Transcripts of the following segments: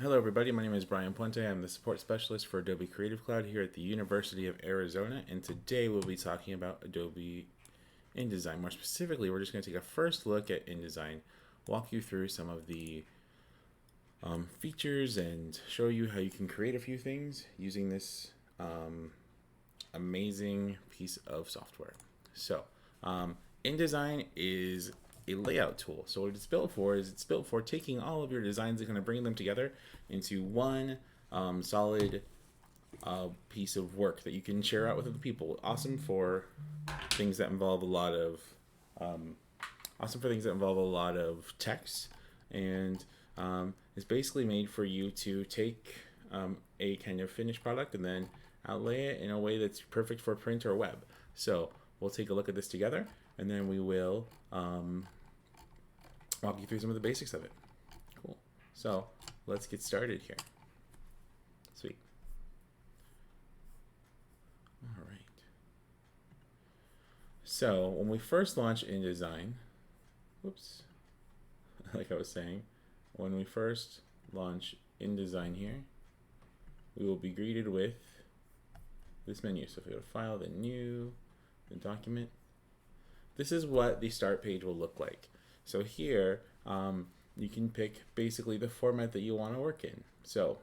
Hello everybody, my name is Brian Puente. I'm the support specialist for Adobe Creative Cloud here at the University of Arizona, and today we'll be talking about Adobe InDesign. More specifically, we're just going to take a first look at InDesign, walk you through some of the features, and show you how you can create a few things using this amazing piece of software. So, InDesign is a layout tool. So what it's built for is it's built for taking all of your designs and kind of bringing them together into one solid piece of work that you can share out with other people. Awesome for things that involve a lot of text, and it's basically made for you to take a kind of finished product and then outlay it in a way that's perfect for print or web. So we'll take a look at this together, and then we will walk you through some of the basics of it. Cool. So let's get started here. Sweet. All right. So when we first launch InDesign, whoops, like I was saying, when we first launch InDesign here, we will be greeted with this menu. So if we go to File, then New, then Document, this is what the start page will look like. So here, you can pick basically the format that you want to work in. So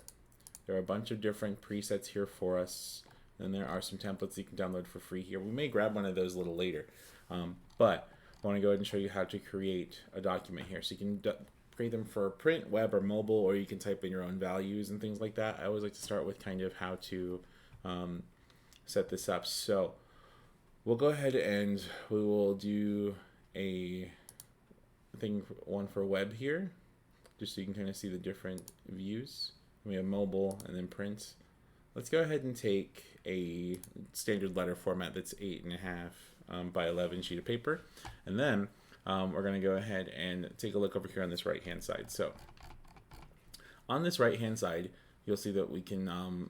there are a bunch of different presets here for us, and there are some templates you can download for free here. We may grab one of those a little later, but I want to go ahead and show you how to create a document here. So you can create them for print, web, or mobile, or you can type in your own values and things like that. I always like to start with kind of how to set this up. So we'll go ahead and we will do one for web here, just so you can kind of see the different views. We have mobile and then print. Let's go ahead and take a standard letter format that's 8.5 by 11 sheet of paper, and then we're going to go ahead and take a look over here on this right hand side. So on this right hand side, you'll see that we can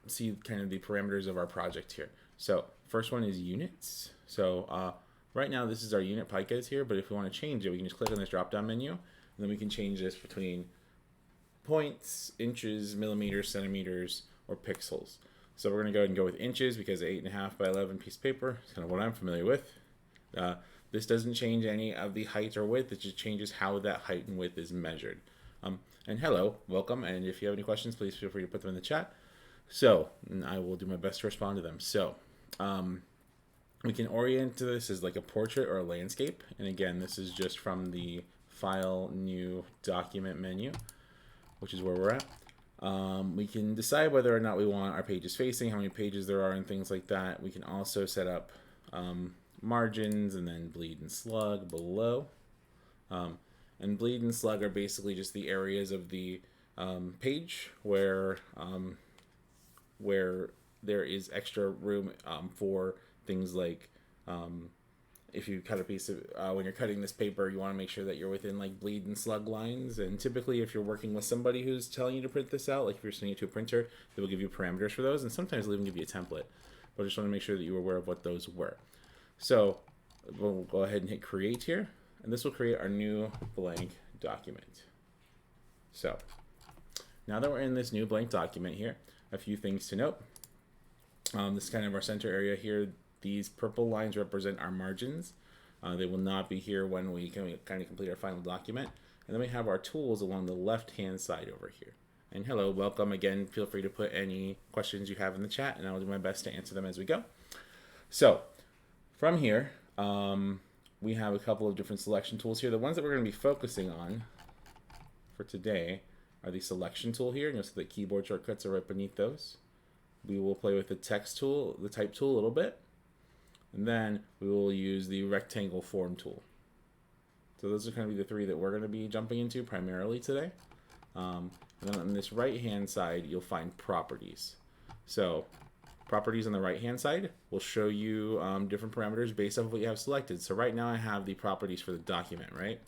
see kind of the parameters of our project here. So first one is units. So right now this is our unit picas here, but if we want to change it, we can just click on this drop down menu, and then we can change this between points, inches, millimeters, centimeters, or pixels. So we're going to go ahead and go with inches because 8.5 by 11 piece of paper is kind of what I'm familiar with. This doesn't change any of the height or width, it just changes how that height and width is measured. And hello, welcome, and if you have any questions, please feel free to put them in the chat. So I will do my best to respond to them. So we can orient this as like a portrait or a landscape. And again, this is just from the File, New, Document menu, which is where we're at. We can decide whether or not we want our pages facing, how many pages there are, and things like that. We can also set up margins and then bleed and slug below. And bleed and slug are basically just the areas of the page where there is extra room for things like if you cut a piece of when you're cutting this paper, you want to make sure that you're within like bleed and slug lines. And typically if you're working with somebody who's telling you to print this out, like if you're sending it to a printer, they will give you parameters for those, and sometimes they'll even give you a template, but I just want to make sure that you were aware of what those were. So we'll go ahead and hit create here, and this will create our new blank document. So now that we're in this new blank document here, a few things to note. This is kind of our center area here. These purple lines represent our margins. They will not be here when we kind of complete our final document. And then we have our tools along the left-hand side over here. And hello, welcome again. Feel free to put any questions you have in the chat, and I'll do my best to answer them as we go. So from here, we have a couple of different selection tools here. The ones that we're going to be focusing on for today are the selection tool here, and you'll see the keyboard shortcuts are right beneath those. We will play with the text tool, the type tool a little bit, and then we will use the rectangle form tool. So those are going to be the three that we're going to be jumping into primarily today. And then on this right hand side, you'll find properties. So properties on the right hand side will show you different parameters based off of what you have selected. So right now I have the properties for the document, right?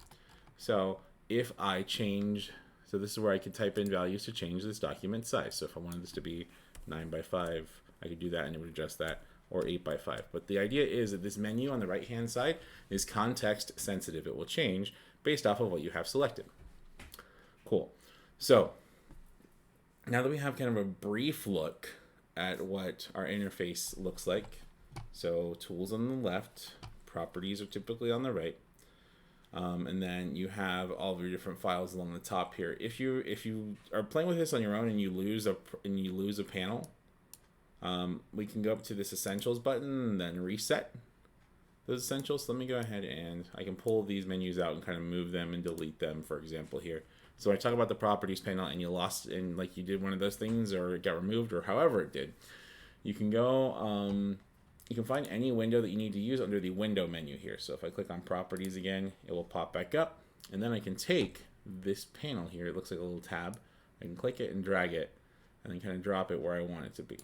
So if I change, so this is where I can type in values to change this document size. So if I wanted this to be 9 by 5, I could do that and it would adjust that, or 8 by 5. But the idea is that this menu on the right hand side is context sensitive. It will change based off of what you have selected. Cool. So now that we have kind of a brief look at what our interface looks like, so tools on the left, properties are typically on the right, and then you have all of your different files along the top here. If you are playing with this on your own and you lose a panel, we can go up to this essentials button and then reset those essentials. So let me go ahead and I can pull these menus out and kind of move them and delete them, for example, here. So when I talk about the properties panel and you lost in, like you did one of those things or it got removed or however it did, you can go, you can find any window that you need to use under the window menu here. So if I click on properties again, it will pop back up, and then I can take this panel here. It looks like a little tab. I can click it and drag it and then kind of drop it where I want it to be.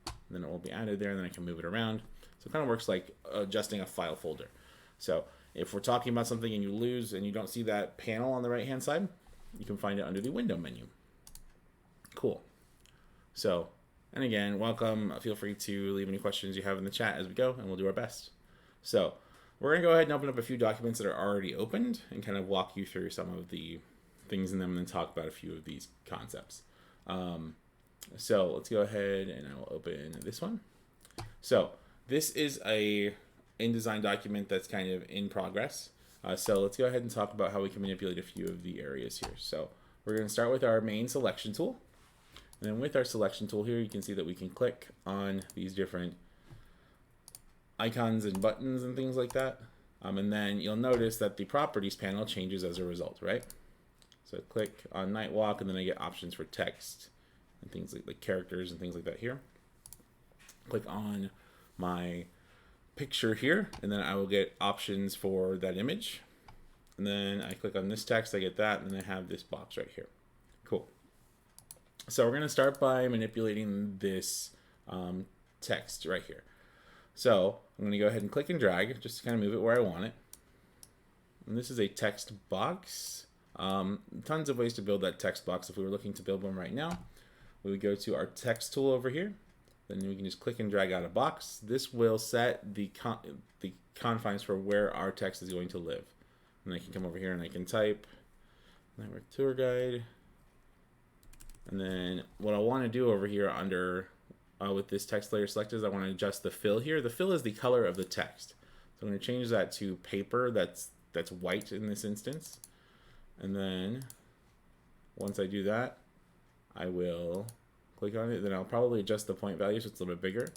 And then it will be added there, and then I can move it around. So it kind of works like adjusting a file folder. So if we're talking about something and you lose and you don't see that panel on the right hand side, you can find it under the window menu. Cool. So, and again, welcome. Feel free to leave any questions you have in the chat as we go, and we'll do our best. So we're going to go ahead and open up a few documents that are already opened and kind of walk you through some of the things in them and then talk about a few of these concepts. So let's go ahead and I will open this one. So this is a InDesign document that's kind of in progress. So let's go ahead and talk about how we can manipulate a few of the areas here. So we're going to start with our main selection tool. And then with our selection tool here, you can see that we can click on these different icons and buttons and things like that. And then you'll notice that the properties panel changes as a result, right? So click on Night Walk, and then I get options for text and things like characters and things like that here. Click on my picture here, and then I will get options for that image. And then I click on this text, I get that, and then I have this box right here. Cool. So we're going to start by manipulating this text right here. So I'm going to go ahead and click and drag just to kind of move it where I want it. And this is a text box. Tons of ways to build that text box. If we were looking to build one right now, we would go to our text tool over here. Then we can just click and drag out a box. This will set the confines for where our text is going to live. And I can come over here and I can type network tour guide. And then what I want to do over here under with this text layer selected is I want to adjust the fill here. The fill is the color of the text. So I'm going to change that to paper that's white in this instance. And then once I do that, I will click on it. Then I'll probably adjust the point value so it's a little bit bigger.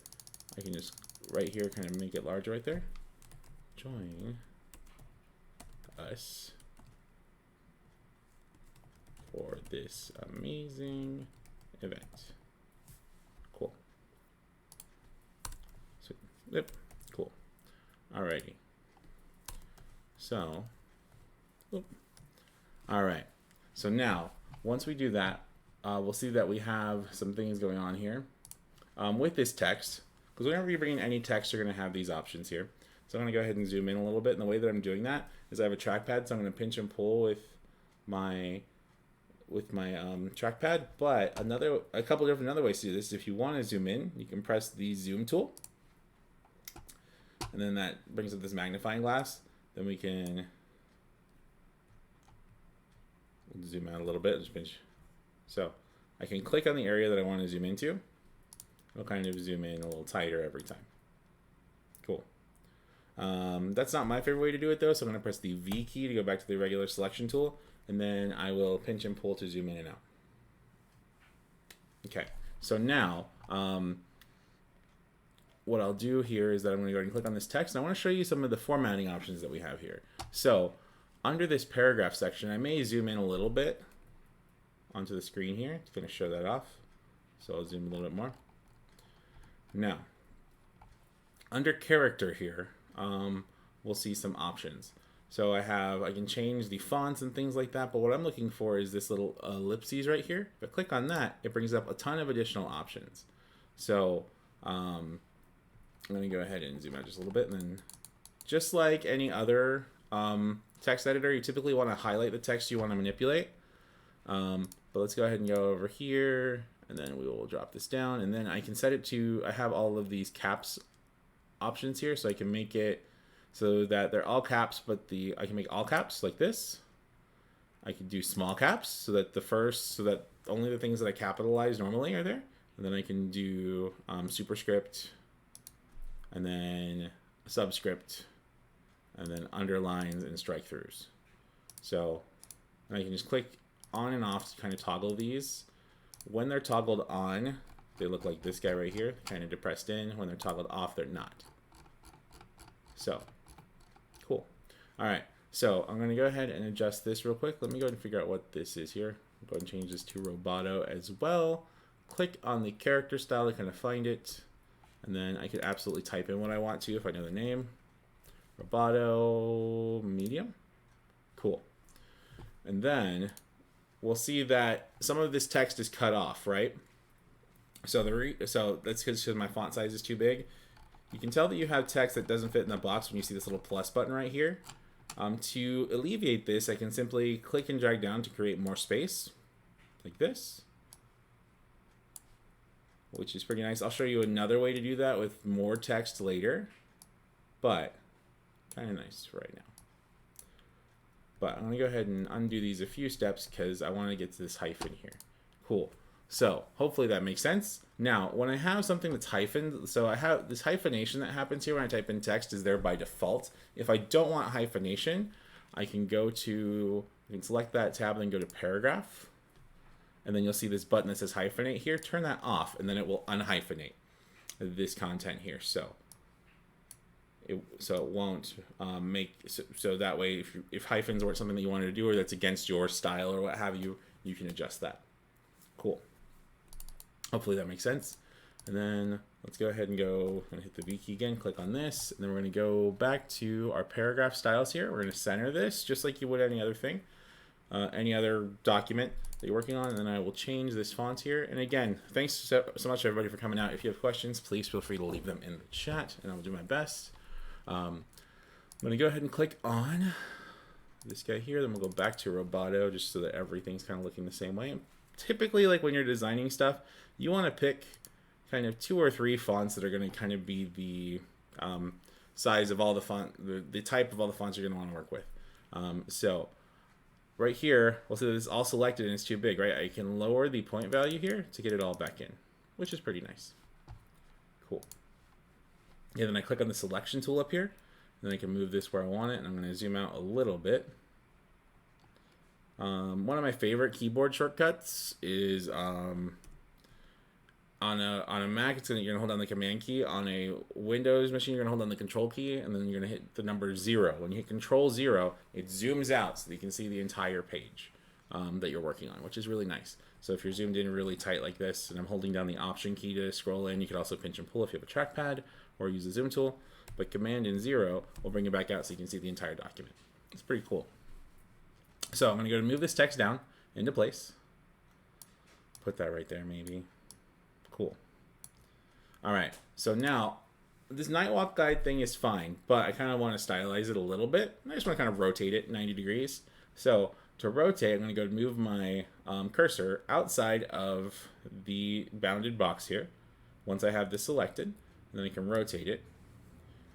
I can just right here kind of make it larger right there. Join us for this amazing event. Cool. So, yep, cool. Alrighty. So, all right. So now, once we do that, we'll see that we have some things going on here with this text. Because whenever you're bringing any text, you're going to have these options here. So I'm going to go ahead and zoom in a little bit. And the way that I'm doing that is I have a trackpad. So I'm going to pinch and pull with my trackpad. But a couple different other ways to do this. If you want to zoom in, you can press the zoom tool. And then that brings up this magnifying glass. Then we can zoom out a little bit. Just pinch. So I can click on the area that I want to zoom into. It'll kind of zoom in a little tighter every time. Cool. That's not my favorite way to do it though, so I'm going to press the V key to go back to the regular selection tool, and then I will pinch and pull to zoom in and out. Okay, so now what I'll do here is that I'm going to go ahead and click on this text, and I want to show you some of the formatting options that we have here. So under this paragraph section, I may zoom in a little bit onto the screen here to finish show that off. So I'll zoom a little bit more. Now, under character here, we'll see some options. So I can change the fonts and things like that, but what I'm looking for is this little ellipses right here. If I click on that, it brings up a ton of additional options. So I'm going to go ahead and zoom out just a little bit, and then just like any other text editor, you typically want to highlight the text you want to manipulate. But let's go ahead and go over here, and then we will drop this down, and then I can set it to, I have all of these caps options here, so I can make it so that they're all caps, but I can make all caps like this. I can do small caps so that only the things that I capitalize normally are there. And then I can do superscript, and then subscript, and then underlines and strike throughs. So I can just click on and off to kind of toggle these. When they're toggled on, they look like this guy right here, kind of depressed in. When they're toggled off, they're not. So, cool. All right, so I'm going to go ahead and adjust this real quick. Let me go ahead and figure out what this is here. Go ahead and change this to Roboto as well. Click on the character style to kind of find it. And then I could absolutely type in what I want to if I know the name. Roboto medium. Cool. And then we'll see that some of this text is cut off, right? So that's because my font size is too big. You can tell that you have text that doesn't fit in the box when you see this little plus button right here. To alleviate this, I can simply click and drag down to create more space, like this, which is pretty nice. I'll show you another way to do that with more text later, but kind of nice right now. But I'm going to go ahead and undo these a few steps because I want to get to this hyphen here. Cool. So hopefully that makes sense. Now, when I have something that's hyphened, so I have this hyphenation that happens here when I type in text is there by default. If I don't want hyphenation, I can select that tab and then go to paragraph. And then you'll see this button that says hyphenate here. Turn that off, and then it will unhyphenate this content here. So it won't so that way if hyphens weren't something that you wanted to do or that's against your style or what have you, you can adjust that. Cool. Hopefully that makes sense. And then let's go ahead and I'm gonna hit the V key again, click on this, and then we're gonna go back to our paragraph styles here. We're gonna center this just like you would any other thing, any other document that you're working on, and then I will change this font here. And again, thanks so much everybody for coming out. If you have questions, please feel free to leave them in the chat, and I'll do my best. I'm gonna go ahead and click on this guy here, then we'll go back to Roboto just so that everything's kind of looking the same way. Typically, like when you're designing stuff, you want to pick kind of 2 or 3 fonts that are going to kind of be the size of all the the type of all the fonts you're going to want to work with. So right here, we'll see that it's all selected and it's too big, right? I can lower the point value here to get it all back in, which is pretty nice. Cool. And then I click on the selection tool up here, and then I can move this where I want it, and I'm going to zoom out a little bit. One of my favorite keyboard shortcuts is on a Mac, you're gonna hold down the Command key. On a Windows machine, you're gonna hold down the Control key, and then you're gonna hit the number 0. When you hit Control 0, it zooms out so that you can see the entire page that you're working on, which is really nice. So if you're zoomed in really tight like this, and I'm holding down the Option key to scroll in, you can also pinch and pull if you have a trackpad or use the zoom tool. But Command and 0 will bring it back out so you can see the entire document. It's pretty cool. So I'm going to go to move this text down into place. Put that right there, maybe. Cool. All right. So now this night walk guide thing is fine, but I kind of want to stylize it a little bit. I just want to kind of rotate it 90 degrees. So to rotate, I'm going to go move my cursor outside of the bounded box here. Once I have this selected, and then I can rotate it.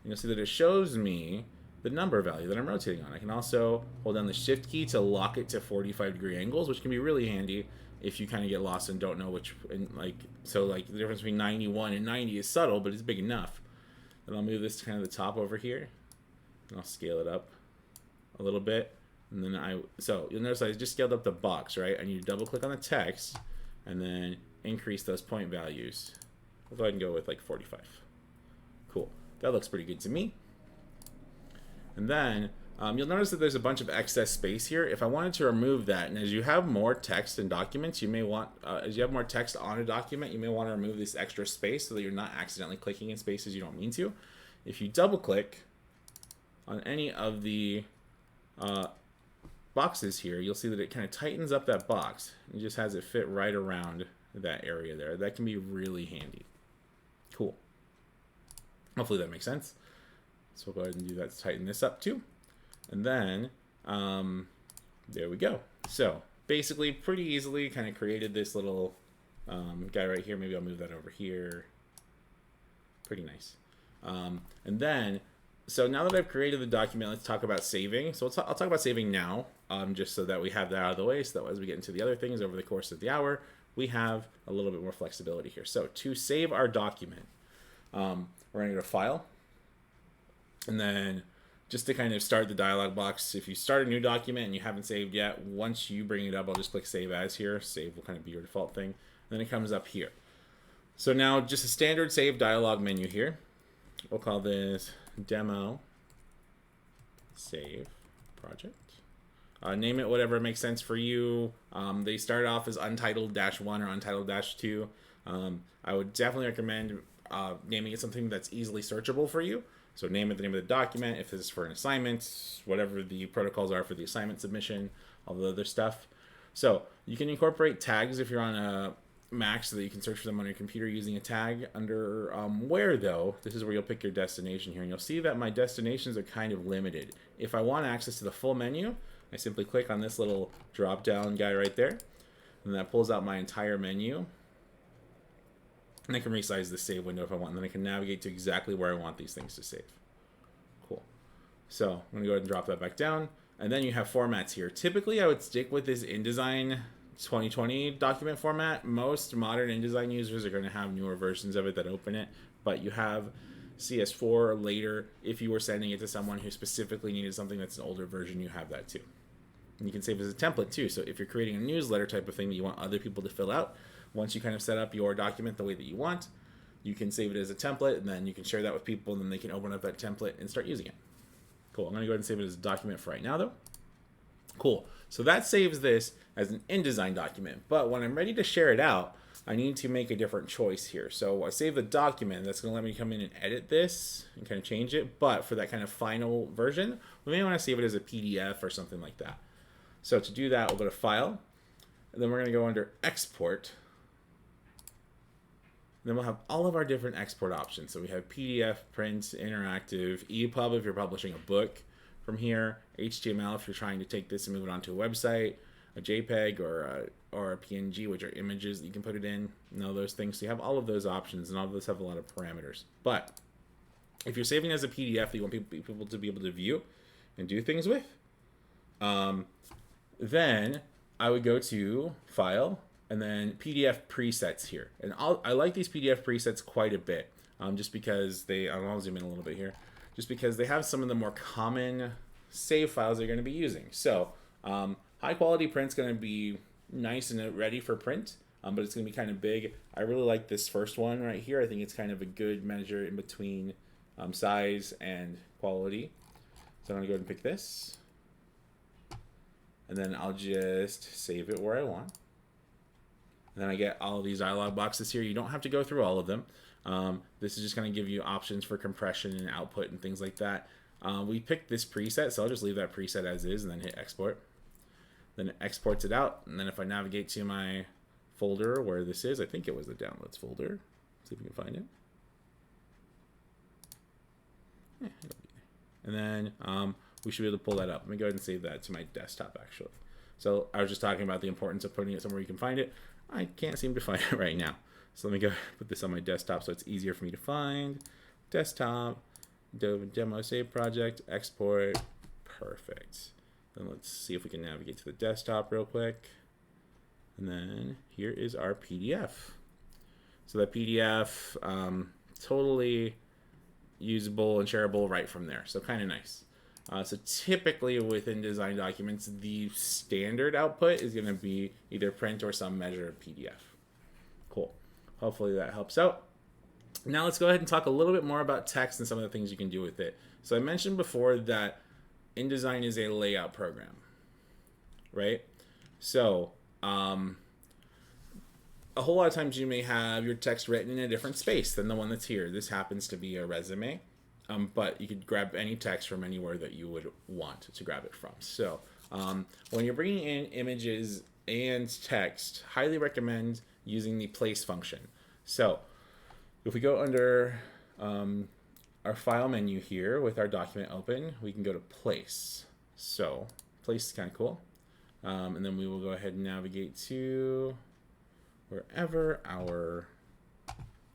And you'll see that it shows me the number value that I'm rotating on. I can also hold down the Shift key to lock it to 45-degree angles, which can be really handy if you kind of get lost and don't know which, so the difference between 91 and 90 is subtle, but it's big enough. Then I'll move this to kind of the top over here, and I'll scale it up a little bit. And then so you'll notice I just scaled up the box, right? I need to double click on the text and then increase those point values. We'll go ahead and go with like 45. Cool. That looks pretty good to me. And then you'll notice that there's a bunch of excess space here. If I wanted to remove that, and as you have more text in documents, you may want, as you have more text on a document, you may want to remove this extra space so that you're not accidentally clicking in spaces you don't mean to. If you double click on any of the boxes here, you'll see that it kind of tightens up that box and just has it fit right around that area there. That can be really handy. Cool. Hopefully that makes sense. So we'll go ahead and do that to tighten this up too. And then, there we go. So basically pretty easily kind of created this little guy right here. Maybe I'll move that over here. Pretty nice. And then, So now that I've created the document, let's talk about saving. So I'll talk about saving now, just so that we have that out of the way, so that as we get into the other things over the course of the hour, we have a little bit more flexibility here. So to save our document, we're going to go to File, and then just to kind of start the dialog box, if you start a new document and you haven't saved yet, once you bring it up, I'll just click Save As here. Save will kind of be your default thing. Then it comes up here. So now just a standard save dialog menu here. We'll call this Demo Save Project. Name it whatever makes sense for you. They start off as Untitled-1 or Untitled-2. I would definitely recommend naming it something that's easily searchable for you. So name it the name of the document, if this is for an assignment, whatever the protocols are for the assignment submission, all the other stuff. So you can incorporate tags if you're on a Mac so that you can search for them on your computer using a tag. Under where though, this is where you'll pick your destination here, and you'll see that my destinations are kind of limited. If I want access to the full menu, I simply click on this little drop down guy right there, and that pulls out my entire menu. And I can resize the save window if I want, and then I can navigate to exactly where I want these things to save. Cool. So I'm going to go ahead and drop that back down. And then you have formats here. Typically, I would stick with this InDesign 2020 document format. Most modern InDesign users are going to have newer versions of it that open it, but you have CS4 later. If you were sending it to someone who specifically needed something that's an older version, you have that too. And you can save it as a template too. So if you're creating a newsletter type of thing that you want other people to fill out, once you kind of set up your document the way that you want, you can save it as a template, and then you can share that with people, and then they can open up that template and start using it. Cool. I'm going to go ahead and save it as a document for right now, though. Cool. So that saves this as an InDesign document. But when I'm ready to share it out, I need to make a different choice here. So I save the document. That's going to let me come in and edit this and kind of change it. But for that kind of final version, we may want to save it as a PDF or something like that. So to do that, we'll go to File, and then we're going to go under Export. Then we'll have all of our different export options. So we have PDF, print, interactive, EPUB if you're publishing a book from here, HTML if you're trying to take this and move it onto a website, a JPEG or a PNG, which are images that you can put it in, and all those things. So you have all of those options, and all of those have a lot of parameters. But if you're saving as a PDF that you want people to be able to view and do things with, then I would go to File, and then PDF presets here. And I like these PDF presets quite a bit, just because I'll zoom in a little bit here, just because they have some of the more common save files they're going to be using. So high quality print's going to be nice and ready for print, but it's going to be kind of big. I really like this first one right here. I think it's kind of a good measure in between size and quality. So I'm going to go ahead and pick this, and then I'll just save it where I want. And then I get all of these dialog boxes here. You don't have to go through all of them. This is just going to give you options for compression and output and things like that. We picked this preset, so I'll just leave that preset as is and then hit export. Then it exports it out. And then if I navigate to my folder where this is, I think it was the downloads folder. See if we can find it. Yeah, and then we should be able to pull that up. Let me go ahead and save that to my desktop actually. So I was just talking about the importance of putting it somewhere you can find it. I can't seem to find it right now. So let me go put this on my desktop so it's easier for me to find. Desktop, demo save project, export, perfect. Then let's see if we can navigate to the desktop real quick. And then here is our PDF. So that PDF, totally usable and shareable right from there. So kind of nice. So typically with InDesign documents, the standard output is going to be either print or some measure of PDF. Cool. Hopefully that helps out. Now let's go ahead and talk a little bit more about text and some of the things you can do with it. So I mentioned before that InDesign is a layout program, right? So a whole lot of times you may have your text written in a different space than the one that's here. This happens to be a resume. But you could grab any text from anywhere that you would want to grab it from. So when you're bringing in images and text, highly recommend using the place function. So if we go under our file menu here with our document open, we can go to place. So place is kind of cool. And then we will go ahead and navigate to wherever our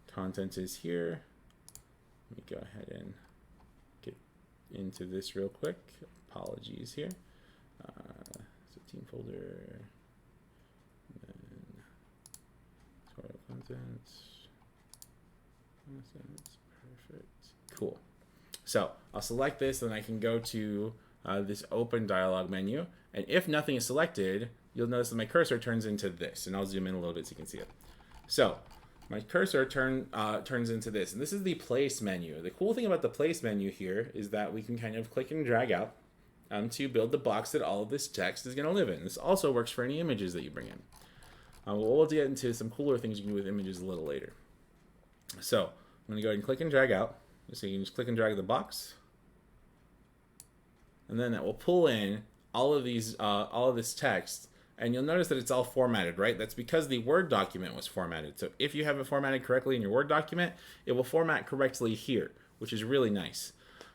content is here. Let me go ahead and get into this real quick. Apologies here. So team folder, and then tutorial contents, perfect, cool. So I'll select this, then I can go to this open dialog menu, and if nothing is selected, you'll notice that my cursor turns into this, and I'll zoom in a little bit so you can see it. So my cursor turns into this, and this is the place menu. The cool thing about the place menu here is that we can kind of click and drag out to build the box that all of this text is going to live in. This also works for any images that you bring in. We'll get into some cooler things you can do with images a little later. So I'm going to go ahead and click and drag out. So you can just click and drag the box, and then that will pull in all of this text. And you'll notice that it's all formatted, right? That's because the Word document was formatted. So if you have it formatted correctly in your Word document, it will format correctly here, which is really nice.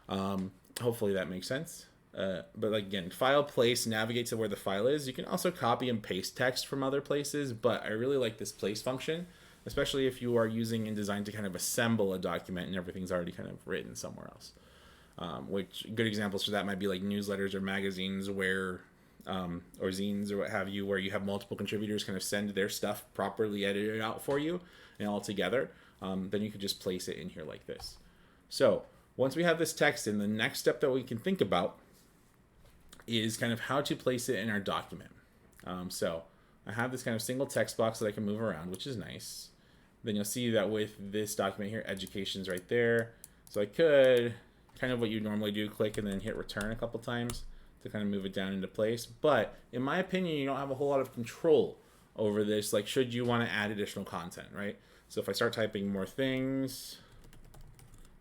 Hopefully that makes sense. But again, file, place, navigate to where the file is. You can also copy and paste text from other places, but I really like this place function, especially if you are using InDesign to kind of assemble a document and everything's already kind of written somewhere else. Which good examples for that might be like newsletters or magazines where or zines or what have you, where you have multiple contributors kind of send their stuff properly edited out for you and all together. Then you could just place it in here like this. So once we have this text in, the next step that we can think about is kind of how to place it in our document. So I have this kind of single text box that I can move around, which is nice. Then you'll see that with this document here, education's right there. So I could kind of what you normally do, click and then hit return a couple times to kind of move it down into place. But in my opinion, you don't have a whole lot of control over this, like should you want to add additional content, right? So if I start typing more things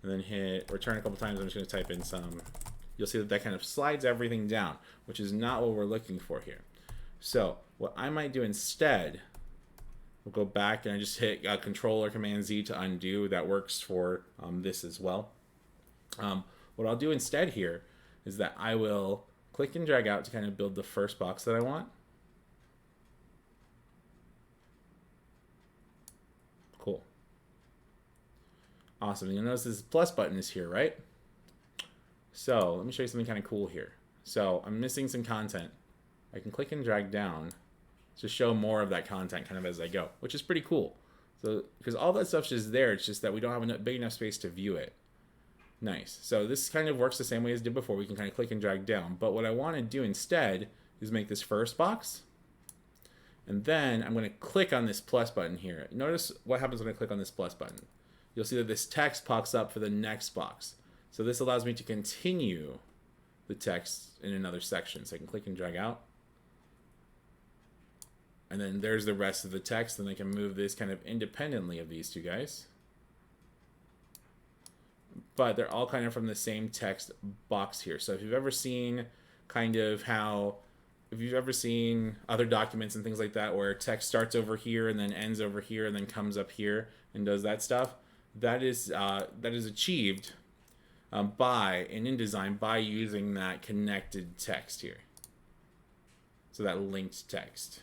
and then hit return a couple times, I'm just going to type in some, you'll see that that kind of slides everything down, which is not what we're looking for here. So what I might do instead, we'll go back and I just hit Control or Command Z to undo. That works for this as well. What I'll do instead here is that I will click and drag out to kind of build the first box that I want. Cool. Awesome. You'll notice this plus button is here, right? So let me show you something kind of cool here. So I'm missing some content. I can click and drag down to show more of that content kind of as I go, which is pretty cool. So because all that stuff's just there, it's just that we don't have enough, big enough space to view it. Nice. So this kind of works the same way as it did before. We can kind of click and drag down. But what I want to do instead is make this first box. And then I'm going to click on this plus button here. Notice what happens when I click on this plus button. You'll see that this text pops up for the next box. So this allows me to continue the text in another section. So I can click and drag out. And then there's the rest of the text. And I can move this kind of independently of these two guys. But they're all kind of from the same text box here. So if you've ever seen kind of how, if you've ever seen other documents and things like that where text starts over here and then ends over here and then comes up here and does that stuff, that is achieved in InDesign by using that connected text here. So that linked text.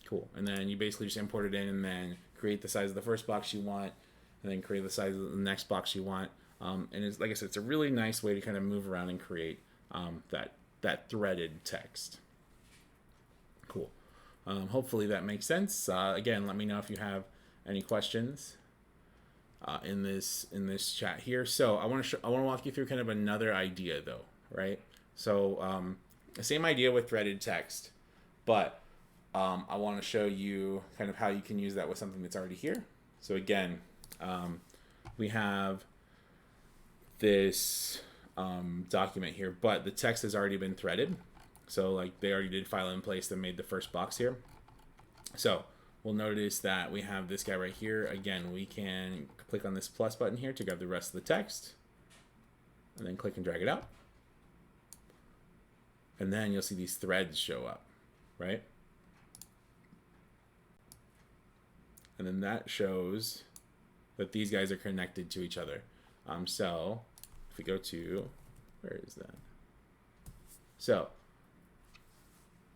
Cool. And then you basically just import it in and then create the size of the first box you want, and then create the size of the next box you want. And it's, like I said, it's a really nice way to kind of move around and create that threaded text. Cool. Hopefully that makes sense. Again, let me know if you have any questions in this chat here. So I want to walk you through kind of another idea though, right? So the same idea with threaded text, but I want to show you kind of how you can use that with something that's already here. So again, we have this document here, but the text has already been threaded. So like they already did file in place and made the first box here. So we'll notice that we have this guy right here. Again, we can click on this plus button here to grab the rest of the text and then click and drag it out. And then you'll see these threads show up, right? And then that shows that these guys are connected to each other. So if we go to, where is that? So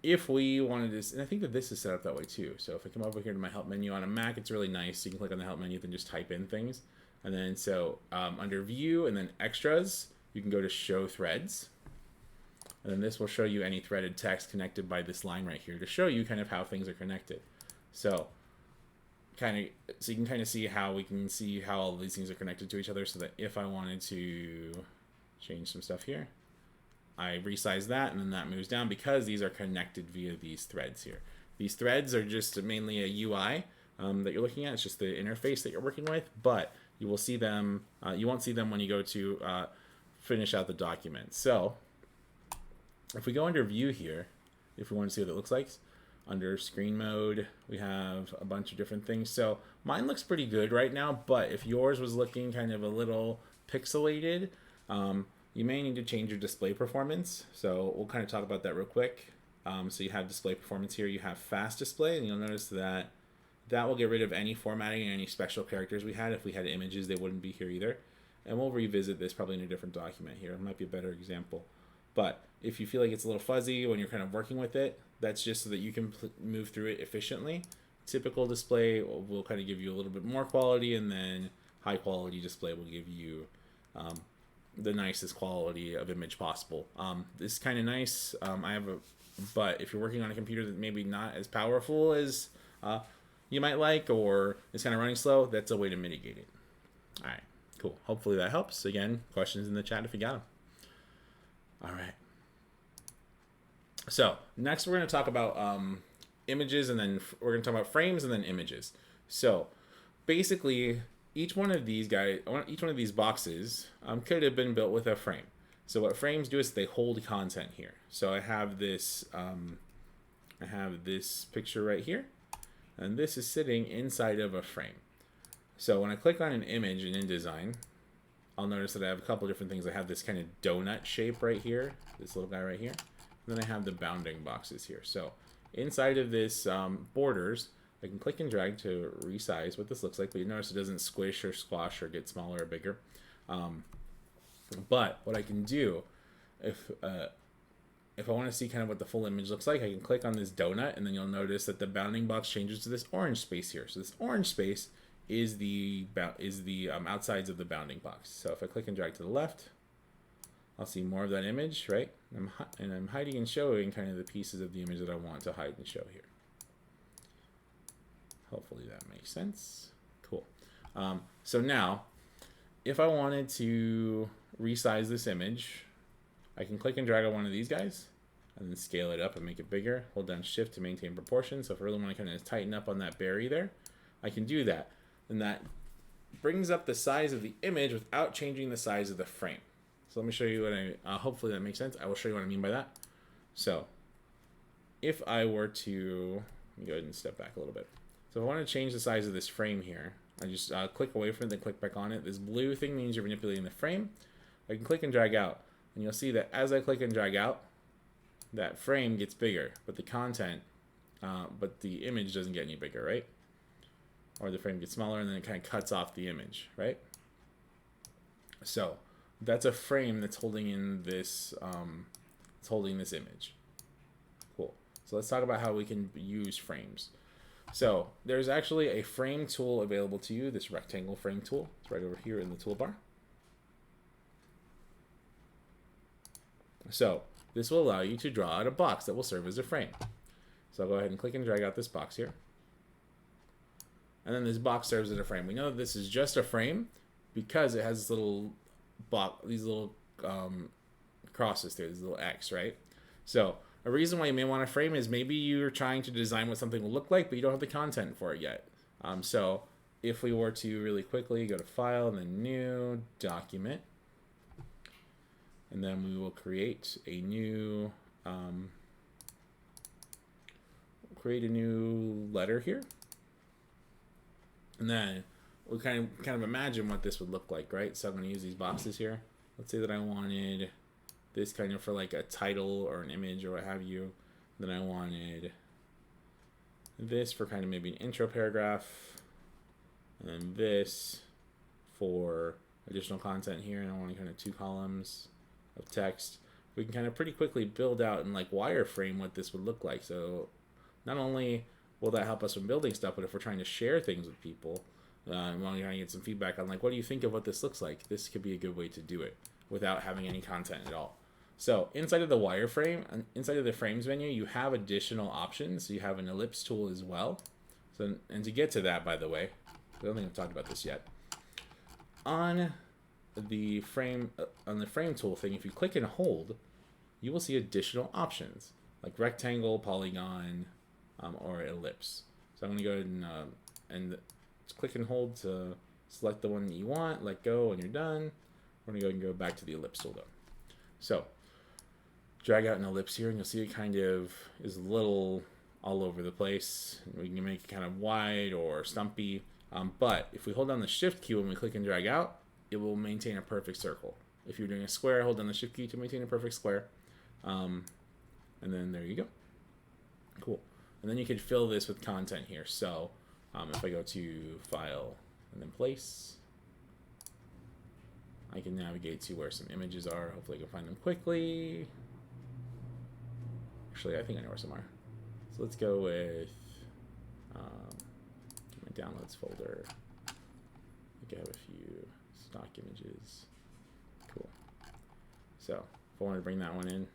if we wanted this, and I think that this is set up that way too. So if I come over here to my help menu on a Mac, it's really nice. You can click on the help menu, then just type in things. And then so under view and then extras, you can go to show threads. And then this will show you any threaded text connected by this line right here to show you kind of how things are connected. So you can kind of see how we can see how all these things are connected to each other, so that if I wanted to change some stuff here, I resize that, and then that moves down because these are connected via these threads here. These threads are just mainly a UI that you're looking at. It's just the interface that you're working with, but you will see them. You won't see them when you go to finish out the document. So if we go under view here, if we want to see what it looks like, under screen mode, we have a bunch of different things. So mine looks pretty good right now, but if yours was looking kind of a little pixelated, you may need to change your display performance. So we'll kind of talk about that real quick. So you have display performance here, you have fast display, and you'll notice that that will get rid of any formatting and any special characters we had. If we had images, they wouldn't be here either. And we'll revisit this probably in a different document here. It might be a better example. But if you feel like it's a little fuzzy when you're kind of working with it, that's just so that you can move through it efficiently. Typical display will kind of give you a little bit more quality, and then high quality display will give you the nicest quality of image possible. This is kind of nice. But if you're working on a computer that maybe not as powerful as you might like, or it's kind of running slow, that's a way to mitigate it. All right, cool. Hopefully that helps. Again, questions in the chat if you got them. All right. So next we're going to talk about images, and then we're going to talk about frames and then images. So basically, each one of these boxes could have been built with a frame. So what frames do is they hold content here. So I have this picture right here, and this is sitting inside of a frame. So when I click on an image in InDesign, I'll notice that I have a couple different things. I have this kind of donut shape right here, this little guy right here. And then I have the bounding boxes here. So inside of this borders, I can click and drag to resize what this looks like, but you notice it doesn't squish or squash or get smaller or bigger. But what I can do, if I want to see kind of what the full image looks like, I can click on this donut, and then you'll notice that the bounding box changes to this orange space here. So this orange space is the outsides of the bounding box. So if I click and drag to the left, I'll see more of that image, right? And I'm hiding and showing kind of the pieces of the image that I want to hide and show here. Hopefully that makes sense. Cool. So now, if I wanted to resize this image, I can click and drag on one of these guys and then scale it up and make it bigger. Hold down Shift to maintain proportion. So if I really want to kind of tighten up on that berry there, I can do that. And that brings up the size of the image without changing the size of the frame. So let me show you what hopefully that makes sense. I will show you what I mean by that. So if I were to, let me go ahead and step back a little bit. So if I want to change the size of this frame here, I just click away from it, then click back on it. This blue thing means you're manipulating the frame. I can click and drag out, and you'll see that as I click and drag out, that frame gets bigger, but the content, but the image doesn't get any bigger, right? Or the frame gets smaller, and then it kind of cuts off the image, right? So that's a frame that's holding in this, it's holding this image. Cool. So let's talk about how we can use frames. So there's actually a frame tool available to you, this rectangle frame tool. It's right over here in the toolbar. So this will allow you to draw out a box that will serve as a frame. So I'll go ahead and click and drag out this box here. And then this box serves as a frame. We know that this is just a frame because it has this little box, these little crosses there, this little X, right? So a reason why you may want a frame is maybe you're trying to design what something will look like, but you don't have the content for it yet. So if we were to really quickly go to File and then New Document, and then we will create a new letter here, and then we kind of imagine what this would look like, right? So I'm going to use these boxes here. Let's say that I wanted this kind of for like a title or an image or what have you. Then I wanted this for kind of maybe an intro paragraph, and then this for additional content here, and I want kind of 2 columns of text. We can kind of pretty quickly build out and like wireframe what this would look like. So not only will that help us when building stuff, but if we're trying to share things with people, and we're trying to get some feedback on like, what do you think of what this looks like? This could be a good way to do it. without having any content at all. So inside of the wireframe, inside of the frames menu, you have additional options. So you have an ellipse tool as well. So, and to get to that, by the way, I don't think I've talked about this yet. On the frame tool thing, if you click and hold, you will see additional options like rectangle, polygon, or ellipse. So I'm going to go ahead and click and hold to select the one that you want, let go, and you're done. We're going to go ahead and go back to the ellipse tool though. So drag out an ellipse here, and you'll see it kind of is a little all over the place. We can make it kind of wide or stumpy. But if we hold down the shift key when we click and drag out, it will maintain a perfect circle. If you're doing a square, hold down the shift key to maintain a perfect square. And then there you go. Cool. And then you can fill this with content here. So if I go to File and then Place, I can navigate to where some images are. Hopefully I can find them quickly. Actually, I think I know where some are. So let's go with my downloads folder. I think I have a few stock images. Cool. So if I want to bring that one in.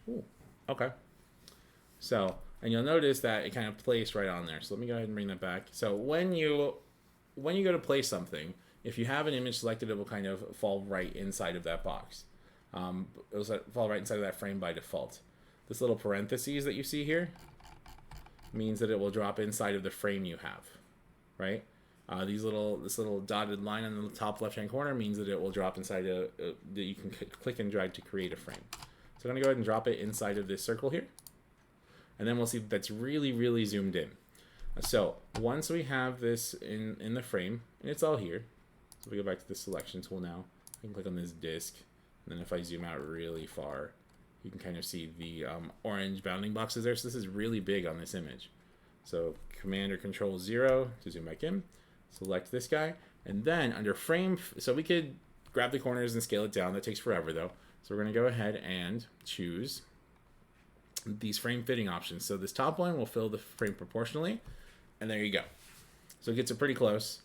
Ooh, okay. So, and you'll notice that it kind of placed right on there. So let me go ahead and bring that back. So when you go to place something, if you have an image selected, it will kind of fall right inside of that box. It will fall right inside of that frame by default. This little parentheses that you see here means that it will drop inside of the frame you have, right? This little dotted line on the top left-hand corner means that it will drop inside that you can click and drag to create a frame. So I'm gonna go ahead and drop it inside of this circle here, and then we'll see that's really, really zoomed in. So once we have this in the frame, and it's all here. So we go back to the selection tool now. I can click on this disk, and then if I zoom out really far, you can kind of see the orange bounding boxes there. So this is really big on this image. So Command or Control 0 to zoom back in. Select this guy, and then under frame, so we could grab the corners and scale it down. That takes forever though. So we're going to go ahead and choose these frame fitting options. So this top one will fill the frame proportionally, and there you go. So it gets it pretty close,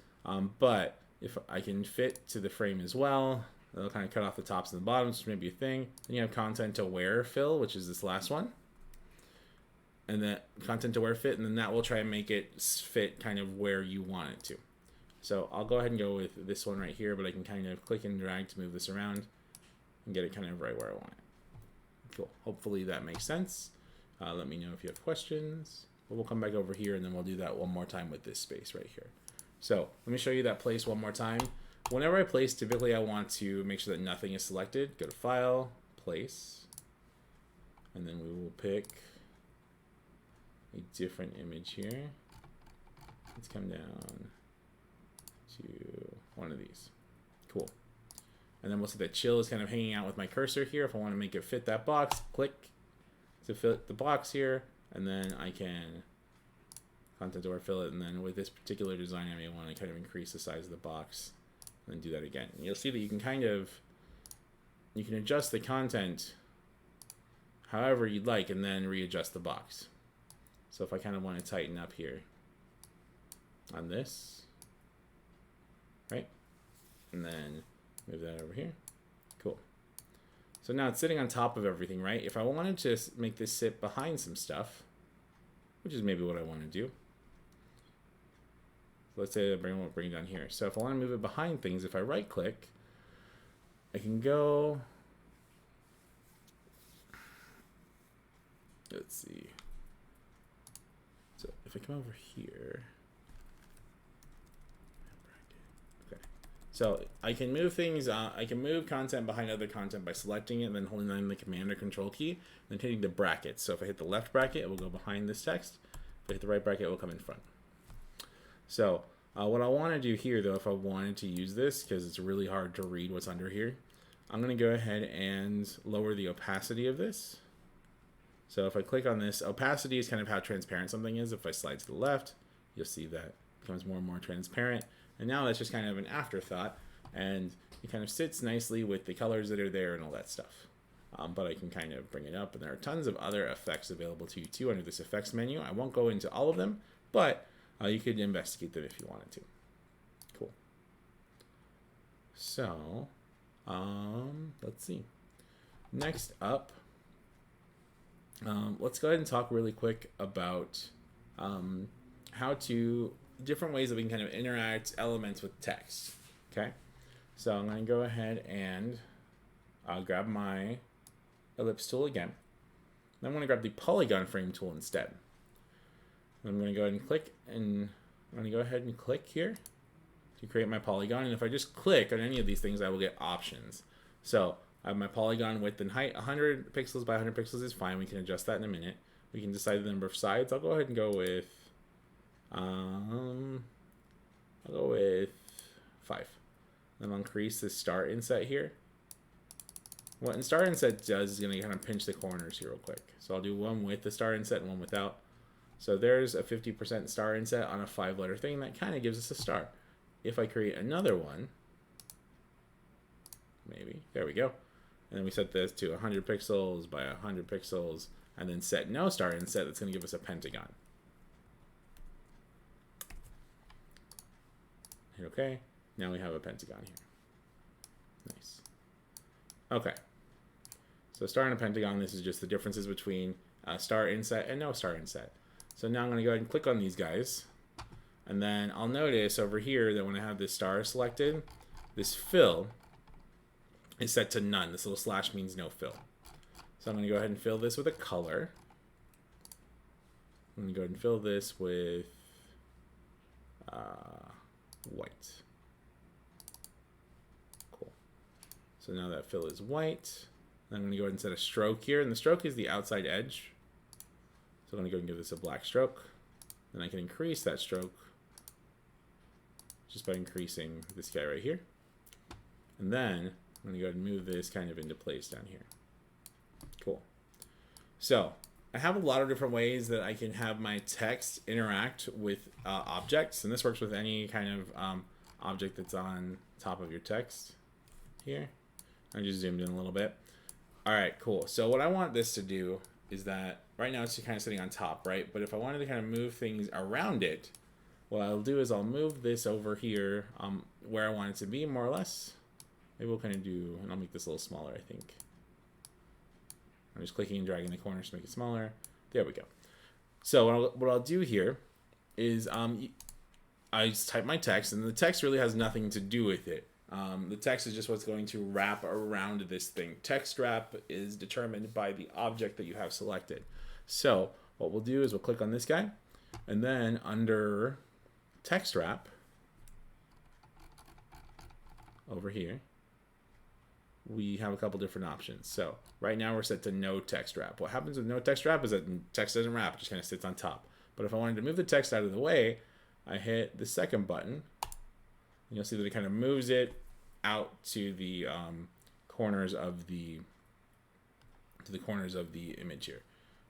but if I can fit to the frame as well, it'll kind of cut off the tops and the bottoms, which may be a thing. Then you have content to where fill, which is this last one. And then content to where fit, and then that will try and make it fit kind of where you want it to. So I'll go ahead and go with this one right here, but I can kind of click and drag to move this around and get it kind of right where I want it. Cool. Hopefully that makes sense. Let me know if you have questions. But we'll come back over here, and then we'll do that one more time with this space right here. So let me show you that place one more time. Whenever I place, typically I want to make sure that nothing is selected. Go to File, Place, and then we will pick a different image here. Let's come down to one of these. Cool. And then we'll see that chill is kind of hanging out with my cursor here. If I want to make it fit that box, click to fit the box here, and then I can content or fill it. And then with this particular design, I may want to kind of increase the size of the box and then do that again. And you'll see that you can adjust the content however you'd like, and then readjust the box. So if I kind of want to tighten up here on this, right? And then move that over here. Cool. So now it's sitting on top of everything, right? If I wanted to make this sit behind some stuff, which is maybe what I want to do. So let's say I bring it down here. So if I want to move it behind things, if I right click, I can go, let's see. So if I come over here, okay. So I can move things, I can move content behind other content by selecting it and then holding down the Command or Control key, and then hitting the brackets. So if I hit the left bracket, it will go behind this text. If I hit the right bracket, it will come in front. So what I want to do here, though, if I wanted to use this, because it's really hard to read what's under here, I'm going to go ahead and lower the opacity of this. So if I click on this, opacity is kind of how transparent something is. If I slide to the left, you'll see that it becomes more and more transparent. And now that's just kind of an afterthought, and it kind of sits nicely with the colors that are there and all that stuff. But I can kind of bring it up, and there are tons of other effects available to you too under this effects menu. I won't go into all of them, but you could investigate them if you wanted to. Cool. So Let's see. Next up, let's go ahead and talk really quick about how to different ways that we can kind of interact elements with text. Okay, so I'm going to go ahead and grab my ellipse tool again. Then I'm going to grab the polygon frame tool instead. I'm going to go ahead and click, and I'm going to go ahead and click here to create my polygon. And if I just click on any of these things, I will get options. So I have my polygon width and height. 100 pixels by 100 pixels is fine. We can adjust that in a minute. We can decide the number of sides. I'll go ahead and go with, I'll go with 5. Then I'll increase the star inset here. What star inset does is going to kind of pinch the corners here real quick. So I'll do one with the star inset and one without. So there's a 50% star inset on a 5-letter thing. That kind of gives us a star. If I create another one, maybe, there we go. And then we set this to 100 pixels by 100 pixels, and then set no star inset. That's going to give us a pentagon. Hit OK. Now we have a pentagon here. Nice. Okay. So star and a pentagon, this is just the differences between star inset and no star inset. So now I'm going to go ahead and click on these guys. And then I'll notice over here that when I have this star selected, this fill is set to none. This little slash means no fill. So I'm going to go ahead and fill this with a color. I'm going to go ahead and fill this with white. Cool. So now that fill is white. I'm going to go ahead and set a stroke here. And the stroke is the outside edge. So I'm going to go and give this a black stroke. Then I can increase that stroke just by increasing this guy right here. And then I'm going to go ahead and move this kind of into place down here. Cool. So I have a lot of different ways that I can have my text interact with objects. And this works with any kind of object that's on top of your text here. I just zoomed in a little bit. All right, cool. So what I want this to do is that right now it's just kind of sitting on top, right? But if I wanted to kind of move things around it, what I'll do is I'll move this over here where I want it to be, more or less. Maybe we'll kind of do, and I'll make this a little smaller, I think. I'm just clicking and dragging the corners to make it smaller. There we go. So what I'll do here is I just type my text, and the text really has nothing to do with it. The text is just what's going to wrap around this thing. Text wrap is determined by the object that you have selected. So what we'll do is we'll click on this guy, and then under text wrap over here, we have a couple different options. So right now we're set to no text wrap. What happens with no text wrap is that text doesn't wrap, it just kind of sits on top. But if I wanted to move the text out of the way, I hit the second button, and you'll see that it kind of moves it out to the corners of the image here,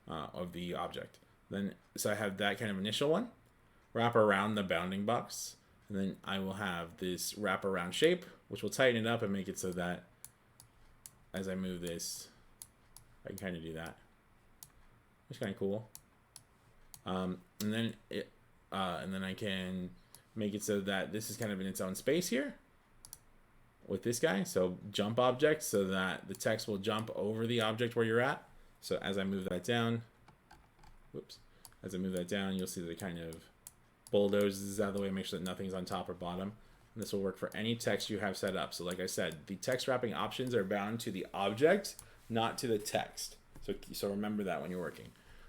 of the object. Then so I have that kind of initial one, wrap around the bounding box, and then I will have this wrap around shape, which will tighten it up and make it so that as I move this, I can kind of do that. It's kind of cool. And then I can make it so that this is kind of in its own space here with this guy. So jump object, so that the text will jump over the object where you're at. So as I move that down, whoops, as I move that down, you'll see that it kind of bulldozes out of the way, make sure that nothing's on top or bottom. And this will work for any text you have set up. So like I said, the text wrapping options are bound to the object, not to the text. So remember that when you're working.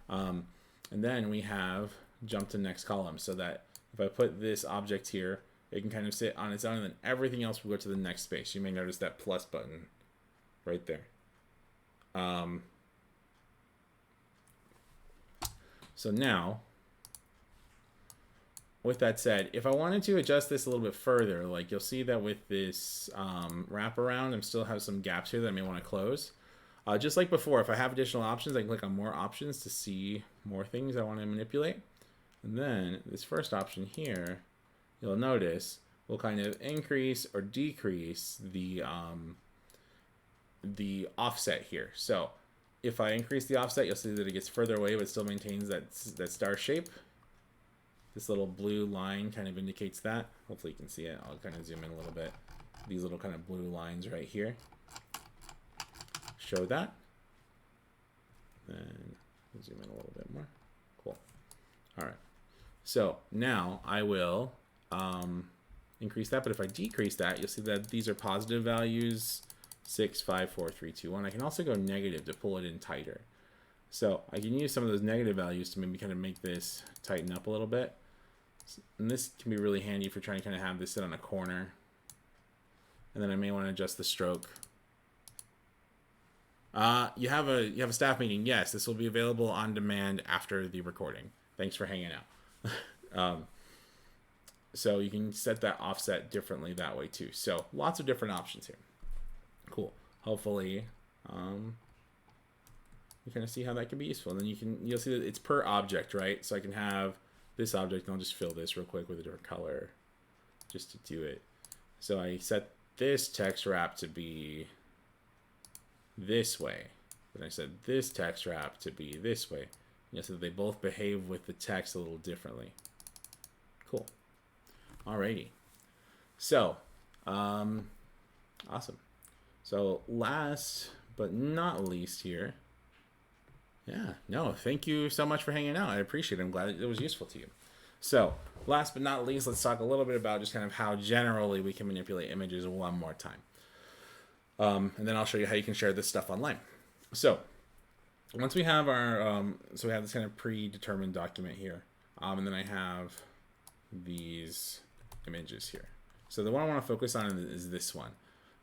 And then we have jump to next column, so that if I put this object here, it can kind of sit on its own, and then everything else will go to the next space. You may notice that plus button right there. So now, with that said, if I wanted to adjust this a little bit further, like you'll see that with this wraparound, I still have some gaps here that I may want to close. Just like before, if I have additional options, I can click on more options to see more things I want to manipulate. And then this first option here, you'll notice will kind of increase or decrease the offset here. So if I increase the offset, you'll see that it gets further away, but still maintains that star shape. This little blue line kind of indicates that. Hopefully you can see it. I'll kind of zoom in a little bit. these little kind of blue lines right here show that. Then zoom in a little bit more. Cool. All right. So now I will increase that, but if I decrease that, you'll see that these are positive values, 6, 5, 4, 3, 2, 1. I can also go negative to pull it in tighter. So I can use some of those negative values to maybe kind of make this tighten up a little bit. And this can be really handy if you're trying to kind of have this sit on a corner. And then I may want to adjust the stroke. You have a staff meeting. Yes, this will be available on demand after the recording. Thanks for hanging out. So you can set that offset differently that way too. So lots of different options here. Cool. Hopefully, you kind of see how that can be useful. And then you'll see that it's per object, right? So I can have this object, and I'll just fill this real quick with a different color just to do it. So I set this text wrap to be this way. Then I set this text wrap to be this way. And so they both behave with the text a little differently. Cool. Alrighty. So, awesome. So last but not least here. Yeah, no, thank you so much for hanging out. I appreciate it. I'm glad it was useful to you. So last but not least, let's talk a little bit about just kind of how generally we can manipulate images one more time. And then I'll show you how you can share this stuff online. So once we have our, so we have this kind of predetermined document here. And then I have these images here. So the one I want to focus on is this one.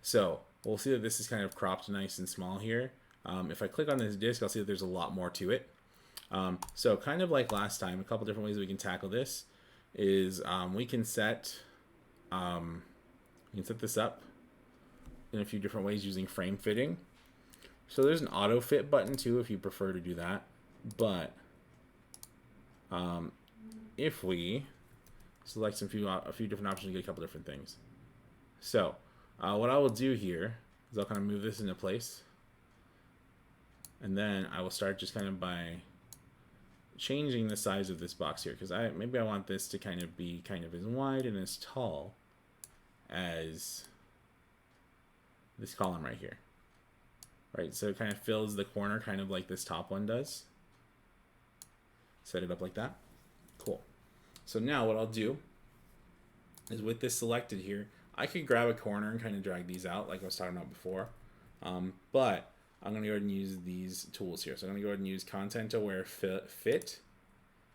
So we'll see that this is kind of cropped nice and small here. If I click on this disk, I'll see that there's a lot more to it. So kind of like last time, a couple different ways we can tackle this is we can set this up in a few different ways using frame fitting. So there's an auto fit button too if you prefer to do that. But if we select a few different options, you get a couple different things. So what I will do here is I'll kind of move this into place. And then I will start just kind of by changing the size of this box here, because maybe I want this to kind of be kind of as wide and as tall as this column right here. Right, so it kind of fills the corner kind of like this top one does. Set it up like that. Cool. So now what I'll do is with this selected here, I could grab a corner and kind of drag these out like I was talking about before. But I'm going to go ahead and use these tools here. So I'm going to go ahead and use content aware fit.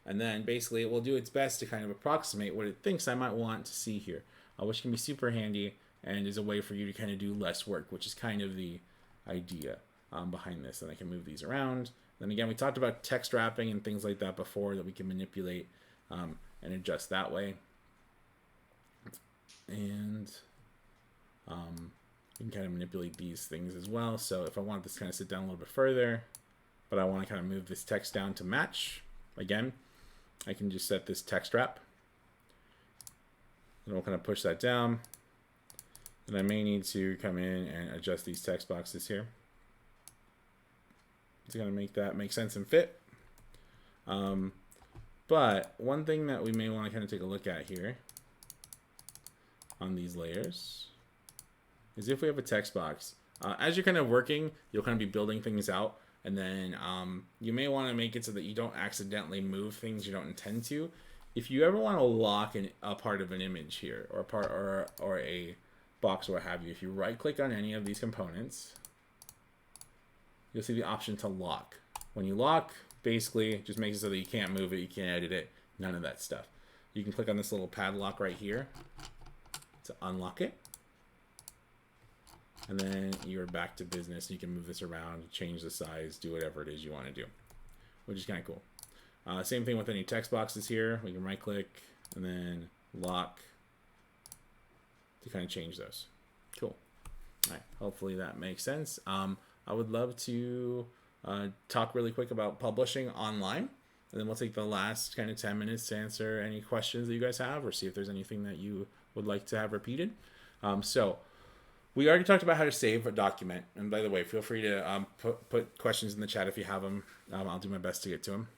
And then basically it will do its best to kind of approximate what it thinks I might want to see here, which can be super handy and is a way for you to kind of do less work, which is kind of the idea behind this. And I can move these around. Then again, we talked about text wrapping and things like that before that we can manipulate and adjust that way. And you can kind of manipulate these things as well. So if I want this to kind of sit down a little bit further, but I want to kind of move this text down to match, again, I can just set this text wrap. And we'll kind of push that down. And I may need to come in and adjust these text boxes here to kind of make that make sense and fit. But one thing that we may want to kind of take a look at here on these layers is if we have a text box. As you're kind of working, you'll kind of be building things out, and then you may want to make it so that you don't accidentally move things you don't intend to. If you ever want to lock a part of an image here, or a part or a box or what have you, if you right click on any of these components, you'll see the option to lock. When you lock, basically it just makes it so that you can't move it, you can't edit it, none of that stuff. You can click on this little padlock right here to unlock it. And then you're back to business. You can move this around, change the size, do whatever it is you want to do, which is kind of cool. Same thing with any text boxes here. We can right click and then lock to kind of change those. Cool. All right. Hopefully that makes sense. I would love to talk really quick about publishing online, and then we'll take the last kind of 10 minutes to answer any questions that you guys have or see if there's anything that you would like to have repeated. So we already talked about how to save a document. And by the way, feel free to put questions in the chat if you have them. I'll do my best to get to them.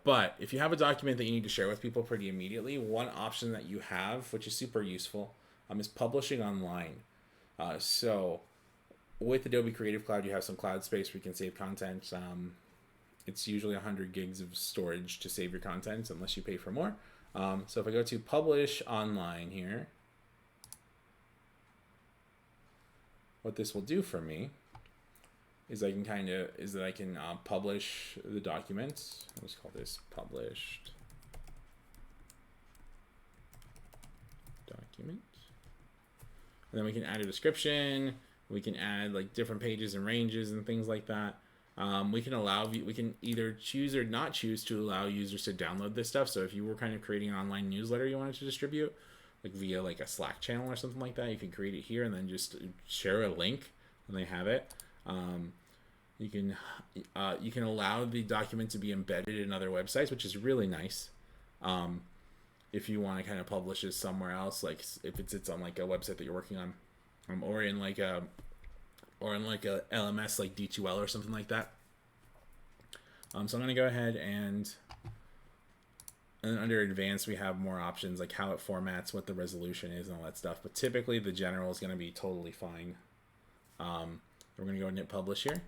But if you have a document that you need to share with people pretty immediately, one option that you have, which is super useful, is publishing online. So with Adobe Creative Cloud, you have some cloud space where you can save content. It's usually 100 gigs of storage to save your content unless you pay for more. So if I go to publish online here, what this will do for me is I can publish the documents. Let's call this published document. And then we can add a description. We can add like different pages and ranges and things like that. We can either choose or not choose to allow users to download this stuff. So if you were kind of creating an online newsletter you wanted to distribute, like via like a Slack channel or something like that, you can create it here and then just share a link when they have it. You can allow the document to be embedded in other websites, which is really nice. If you want to kind of publish it somewhere else, like if it sits on like a website that you're working on, or in like a LMS like D2L or something like that. So I'm going to go ahead and under advanced we have more options like how it formats, what the resolution is, and all that stuff. But typically the general is going to be totally fine. We're going to go ahead and hit publish here.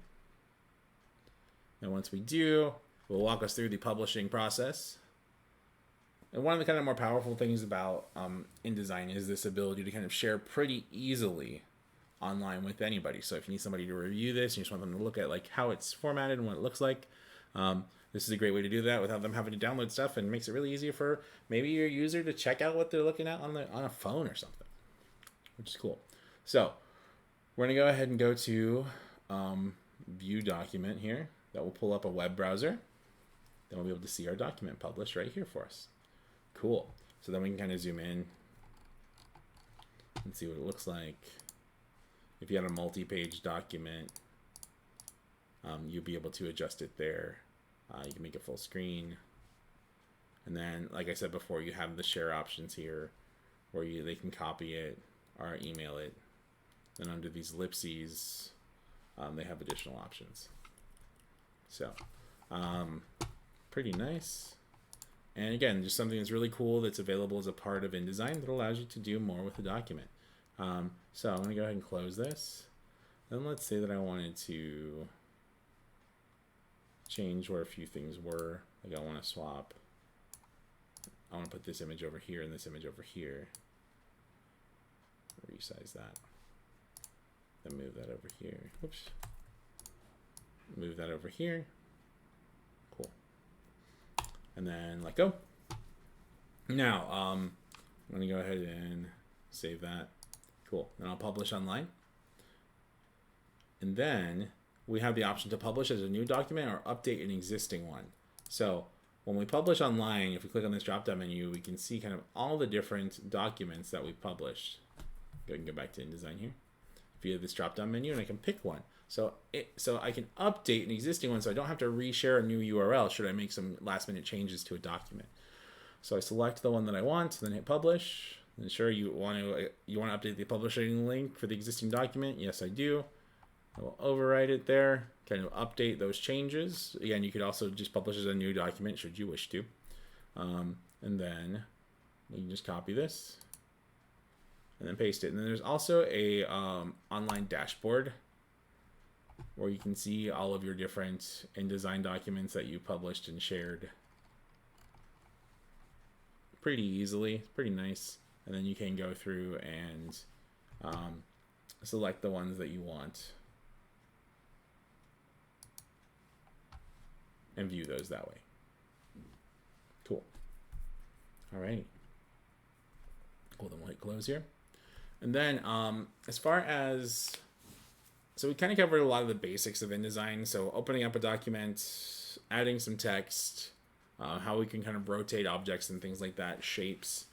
And once we do, we'll walk us through the publishing process. And one of the kind of more powerful things about InDesign is this ability to kind of share pretty easily online with anybody. So if you need somebody to review this and you just want them to look at like how it's formatted and what it looks like, this is a great way to do that without them having to download stuff, and makes it really easy for maybe your user to check out what they're looking at on a phone or something, which is cool. So we're going to go ahead and go to view document here. That will pull up a web browser. Then we'll be able to see our document published right here for us. Cool. So then we can kind of zoom in and see what it looks like. If you had a multi-page document, you'll be able to adjust it there. You can make it full screen. And then, like I said before, you have the share options here where they can copy it or email it. Then under these ellipses, they have additional options. So, pretty nice. And again, just something that's really cool that's available as a part of InDesign that allows you to do more with the document. So I'm going to go ahead and close this. Then let's say that I wanted to change where a few things were. Like I want to swap. I want to put this image over here and this image over here. Resize that. Then move that over here. Oops. Move that over here. Cool. And then let go. Now, I'm going to go ahead and save that. Cool. Then I'll publish online. And then we have the option to publish as a new document or update an existing one. So when we publish online, if we click on this drop-down menu, we can see kind of all the different documents that we've published. Go ahead and go back to InDesign here via this drop-down menu, and I can pick one. So I can update an existing one, so I don't have to reshare a new URL should I make some last-minute changes to a document. So I select the one that I want, then hit publish. And sure, you want to update the publishing link for the existing document? Yes, I do. I will overwrite it there, kind of update those changes. Again, you could also just publish as a new document should you wish to. And then you can just copy this and then paste it. And then there's also a online dashboard where you can see all of your different InDesign documents that you published and shared pretty easily. It's pretty nice. And then you can go through and select the ones that you want and view those that way. Cool. All right. Cool. Then we'll hit close here. And then as far as, so we kind of covered a lot of the basics of InDesign. So opening up a document, adding some text, how we can kind of rotate objects and things like that, shapes,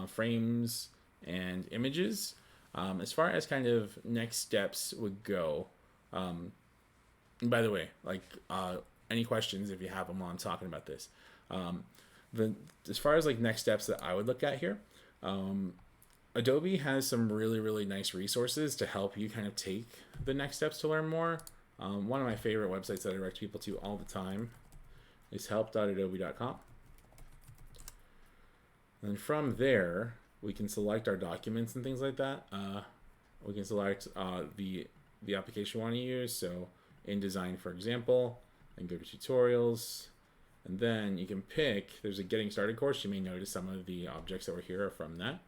frames, and images. As far as kind of next steps would go, and by the way, like any questions if you have them while I'm talking about this. As far as like next steps that I would look at here, Adobe has some really, really nice resources to help you kind of take the next steps to learn more. One of my favorite websites that I direct people to all the time is help.adobe.com. And from there, we can select our documents and things like that. We can select the application we want to use. So InDesign, for example, and go to tutorials. And then you can pick, there's a getting started course. You may notice some of the objects that were here are from that.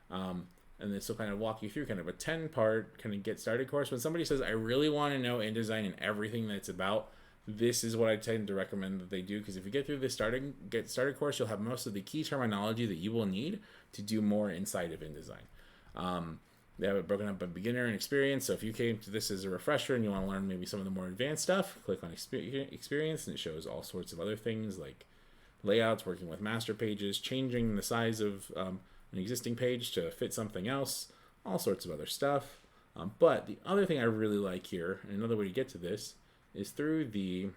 And this will kind of walk you through kind of a 10-part kind of get started course. When somebody says, I really want to know InDesign and everything that it's about, this is what I tend to recommend that they do, because if you get through this get started course, you'll have most of the key terminology that you will need to do more inside of InDesign. They have it broken up by beginner and experience. So if you came to this as a refresher and you want to learn maybe some of the more advanced stuff, click on experience, and it shows all sorts of other things like layouts, working with master pages, changing the size of an existing page to fit something else, all sorts of other stuff. But the other thing I really like here, and another way to get to this, is through the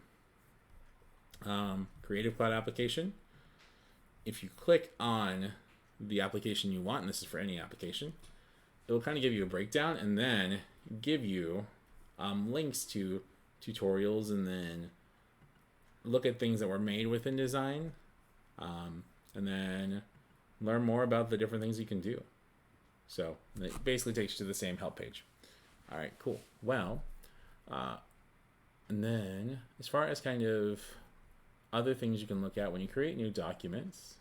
Creative Cloud application. If you click on the application you want, and this is for any application, it will kind of give you a breakdown and then give you links to tutorials, and then look at things that were made with InDesign, and then learn more about the different things you can do. So it basically takes you to the same help page. All right, cool. Well, and then as far as kind of other things you can look at when you create new documents,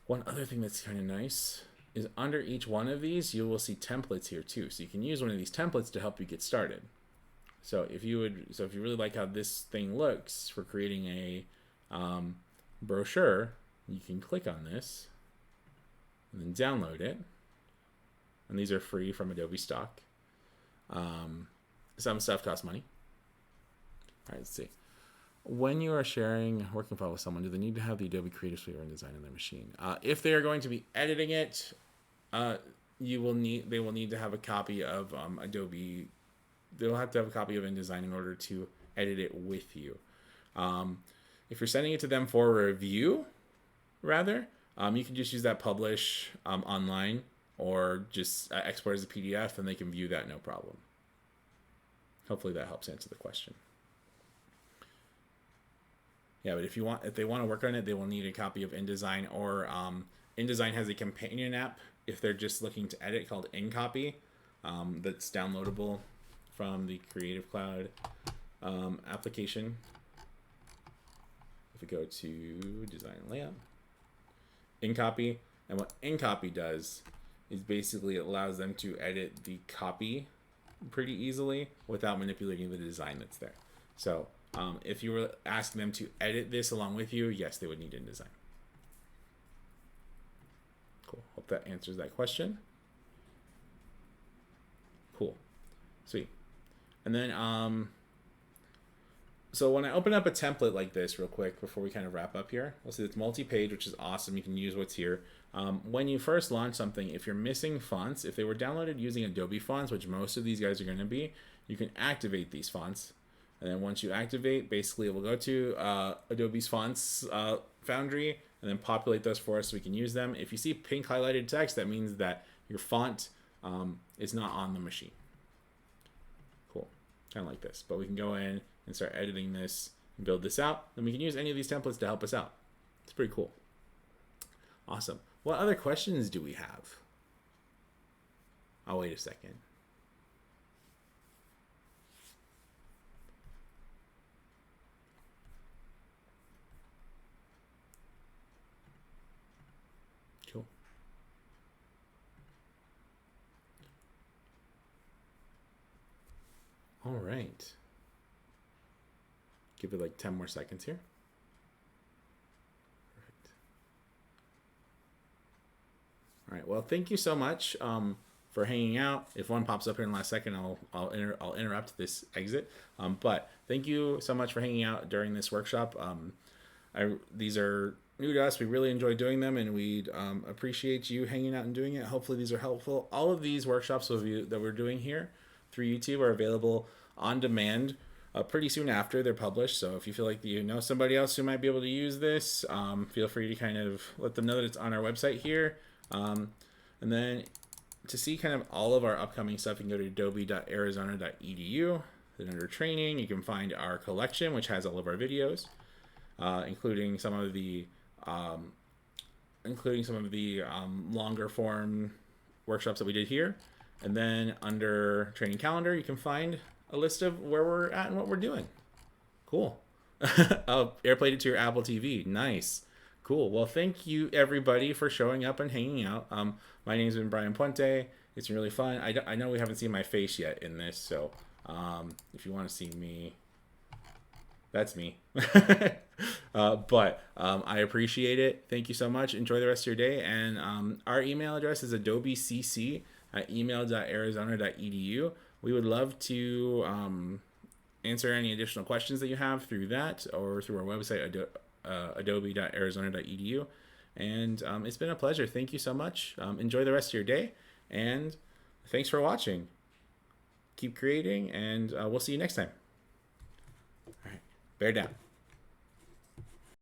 one other thing that's kind of nice is under each one of these, you will see templates here too. So you can use one of these templates to help you get started. So if you really like how this thing looks for creating a brochure, you can click on this and then download it. And these are free from Adobe stock. Some stuff costs money. All right, let's see. When you are sharing a working file with someone, do they need to have the Adobe Creative Suite or InDesign on their machine? If they are going to be editing it, they will need to have a copy of Adobe. They'll have to have a copy of InDesign in order to edit it with you. If you're sending it to them for review, rather, you can just use that publish online, or just export as a PDF, and they can view that no problem. Hopefully that helps answer the question. Yeah, but if they want to work on it, they will need a copy of InDesign, or InDesign has a companion app if they're just looking to edit called InCopy, that's downloadable from the Creative Cloud application. If we go to Design Layout, InCopy, and what InCopy does is basically it allows them to edit the copy pretty easily without manipulating the design that's there. So if you were asking them to edit this along with you, yes, they would need InDesign. Cool. Hope that answers that question. Cool. Sweet. And then, so when I open up a template like this real quick before we kind of wrap up here, we'll see it's multi-page, which is awesome. You can use what's here. When you first launch something, if you're missing fonts, if they were downloaded using Adobe fonts, which most of these guys are going to be, you can activate these fonts. And then once you activate, basically it will go to Adobe's fonts foundry and then populate those for us so we can use them. If you see pink highlighted text, that means that your font is not on the machine. Cool. Kind of like this. But we can go in and start editing this and build this out. And we can use any of these templates to help us out. It's pretty cool. Awesome. What other questions do we have? Oh, wait a second. Cool. All right. Give it like 10 more seconds here. Perfect. All right. Well, thank you so much for hanging out. If one pops up here in the last second, I'll interrupt this exit. But thank you so much for hanging out during this workshop. These are new to us. We really enjoy doing them, and we appreciate you hanging out and doing it. Hopefully these are helpful. All of these workshops that we're doing here through YouTube are available on demand pretty soon after they're published. So if you feel like you know somebody else who might be able to use this, feel free to kind of let them know that it's on our website here. And then to see kind of all of our upcoming stuff, you can go to adobe.arizona.edu. Then under training, you can find our collection, which has all of our videos, including some of the including some of the longer form workshops that we did here. And then under training calendar, you can find a list of where we're at and what we're doing. Cool. Oh, AirPlayed it to your Apple TV. Nice. Cool. Well, thank you everybody for showing up and hanging out. My name's been Brian Puente. It's been really fun. I know we haven't seen my face yet in this, so if you want to see me, that's me. But I appreciate it. Thank you so much. Enjoy the rest of your day. And our email address is adobecc@email.arizona.edu. We would love to answer any additional questions that you have through that or through our website, adobe.arizona.edu. And it's been a pleasure. Thank you so much. Enjoy the rest of your day. And thanks for watching. Keep creating, and we'll see you next time. All right. Bear down.